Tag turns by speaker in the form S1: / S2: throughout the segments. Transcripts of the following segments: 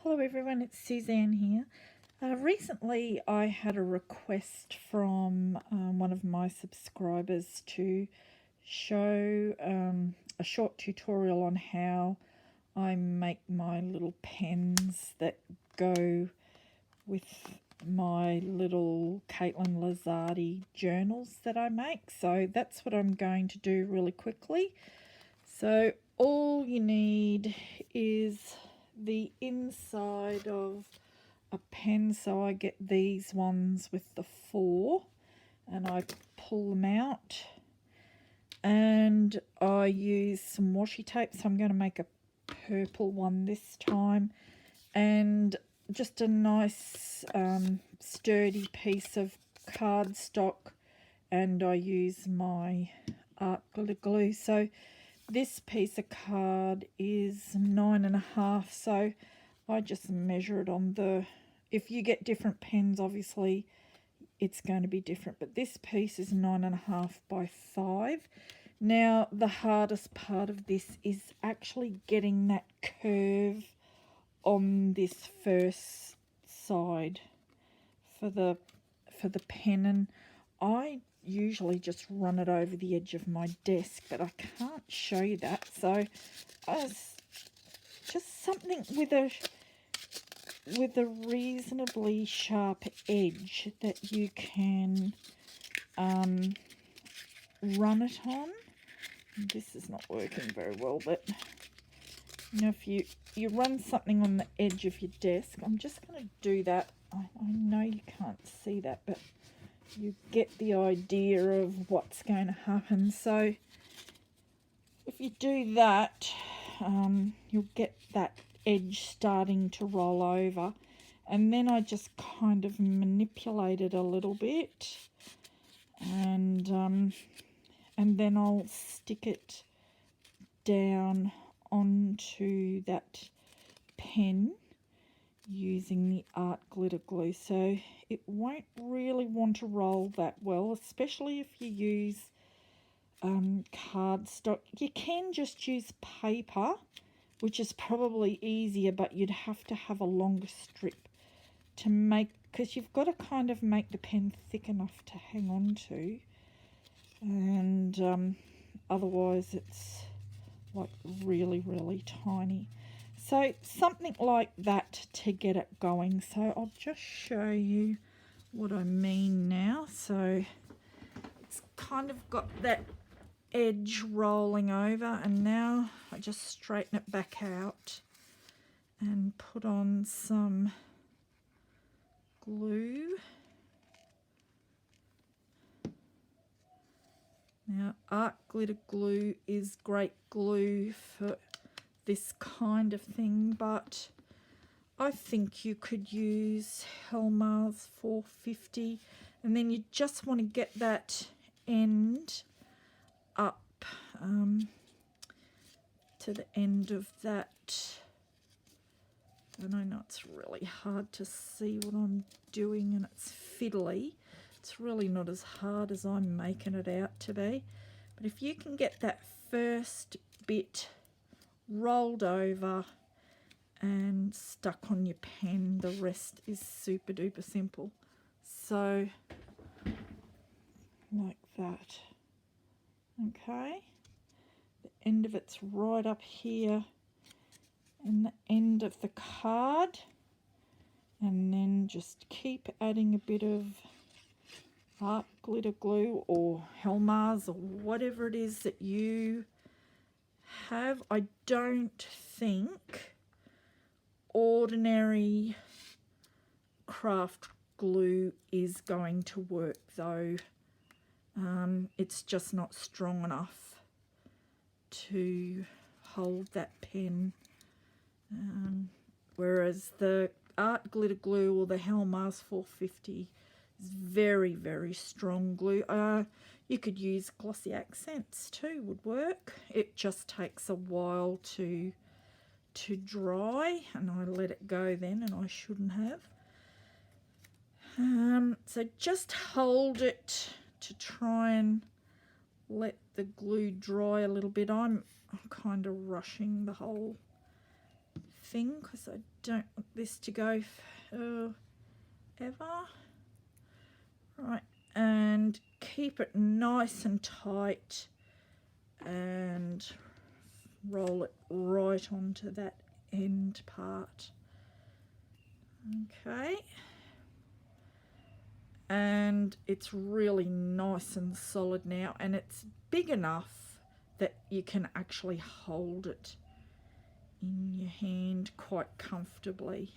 S1: Hello everyone, it's Suzanne here. Recently I had a request from one of my subscribers to show a short tutorial on how I make my little pens that go with my little Katelyn Lizardi journals that I make. So that's what I'm going to do really quickly. So all you need is the inside of a pen. So I get these ones with the 4 and I pull them out, and I use some washi tape. So I'm going to make a purple one this time, and just a nice sturdy piece of cardstock, and I use my art glitter glue. So this piece of card is 9.5, so I just measure it on the, if you get different pens obviously it's going to be different, but this piece is 9.5 by 5. Now the hardest part of this is actually getting that curve on this first side for the pen, and I usually just run it over the edge of my desk, but I can't show you that. So just something with a reasonably sharp edge that you can run it on. This is not working very well, but you know, if you run something on the edge of your desk, I'm just going to do that. I know you can't see that, but you get the idea of what's going to happen. So if you do that, you'll get that edge starting to roll over, and then I just kind of manipulate it a little bit, and then I'll stick it down onto that pen using the art glitter glue. So it won't really want to roll that well, especially if you use cardstock. You can just use paper, which is probably easier, but you'd have to have a longer strip to make, because you've got to kind of make the pen thick enough to hang on to, and otherwise it's like really tiny. So something like that to get it going. So I'll just show you what I mean now. So it's kind of got that edge rolling over, and now I just straighten it back out and put on some glue. Now art glitter glue is great glue for this kind of thing, but I think you could use Helmar's 450, and then you just want to get that end up to the end of that. And I know it's really hard to see what I'm doing, and it's fiddly. It's really not as hard as I'm making it out to be. But if you can get that first bit rolled over and stuck on your pen, the rest is super duper simple. So like that. Okay, the end of it's right up here and the end of the card, and then just keep adding a bit of art glitter glue or Helmar's or whatever it is that you have. I don't think ordinary craft glue is going to work though. It's just not strong enough to hold that pen, whereas the art glitter glue or the Helmar's 450 is very strong glue. You could use glossy accents too, would work. It just takes a while to dry, and I let it go then, and I shouldn't have. So just hold it to try and let the glue dry a little bit. I'm kind of rushing the whole thing because I don't want this to go forever. Right, and keep it nice and tight and roll it right onto that end part. Okay. And it's really nice and solid now, and it's big enough that you can actually hold it in your hand quite comfortably.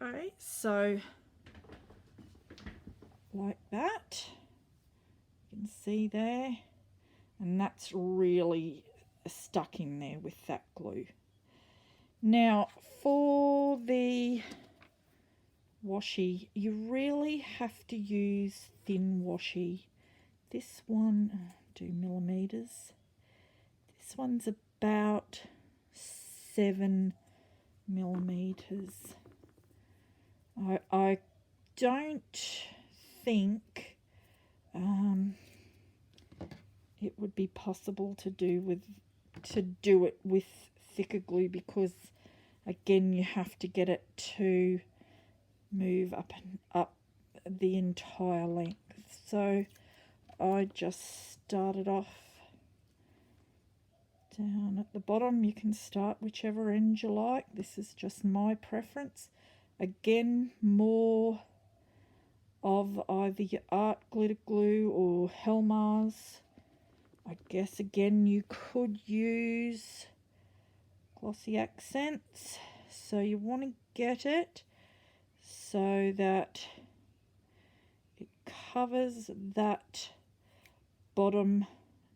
S1: Okay, so like that, you can see there, and that's really stuck in there with that glue. Now for the washi, you really have to use thin washi. This one, do millimeters. This one's about 7 millimeters. I don't think it would be possible to do it with thicker glue, because again you have to get it to move up and up the entire length. So I just started off down at the bottom. You can start whichever end you like. This is just my preference. Again, more of either your art glitter glue or Helmars. I guess again you could use glossy accents. So you want to get it so that it covers that bottom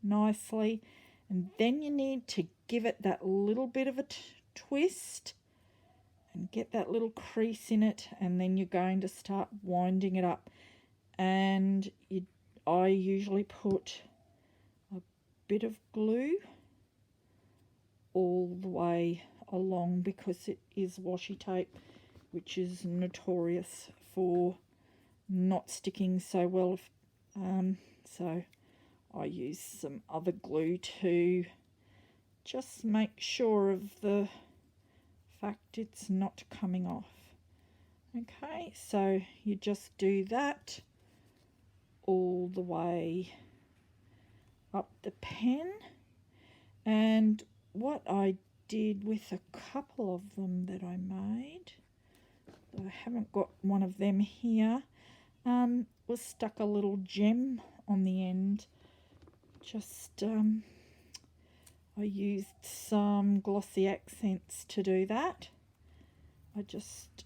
S1: nicely, and then you need to give it that little bit of a twist and get that little crease in it, and then you're going to start winding it up. And I usually put a bit of glue all the way along, because it is washi tape, which is notorious for not sticking so well. So I use some other glue to just make sure of the fact it's not coming off. Okay, so you just do that all the way up the pen. And what I did with a couple of them that I made, I haven't got one of them here, was stuck a little gem on the end. Just I used some glossy accents to do that. I just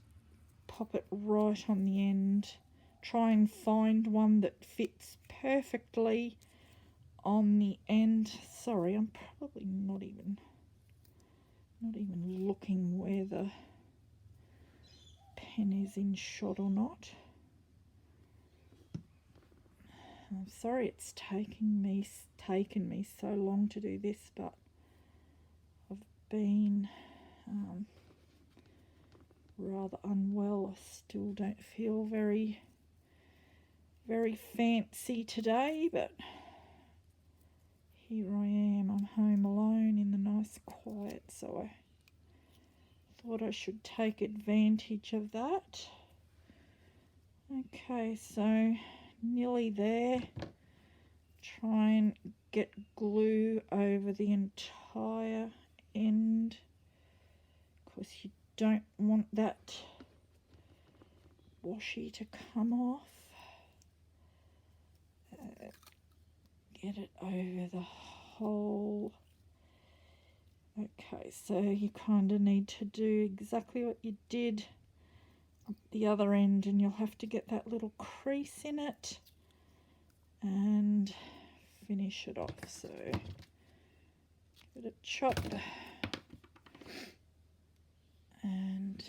S1: pop it right on the end, try and find one that fits perfectly on the end. Sorry, I'm probably not even looking where the pen is in shot or not. I'm sorry it's taken me so long to do this, but I've been rather unwell. I still don't feel very fancy today, but here I am. I'm home alone in the nice quiet, so I thought I should take advantage of that. Okay, so nearly there. Try and get glue over the entire end, because you don't want that washi to come off. Get it over the whole. Okay, so you kind of need to do exactly what you did at the other end, and you'll have to get that little crease in it and finish it off. So give it a chop and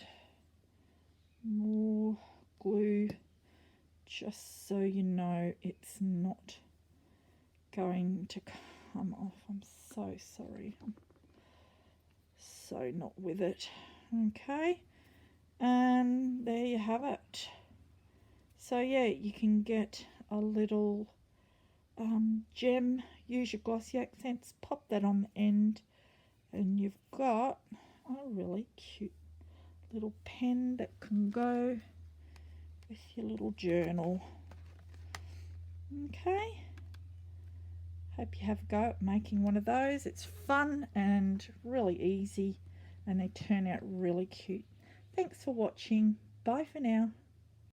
S1: more glue, just so you know it's not going to come off. I'm so sorry, I'm so not with it. Okay, and there you have it. So yeah, you can get a little gem, use your glossy accents, pop that on the end, and you've got a really cute little pen that can go with your little journal. Okay, hope you have a go at making one of those. It's fun and really easy, and they turn out really cute. Thanks for watching. Bye for now.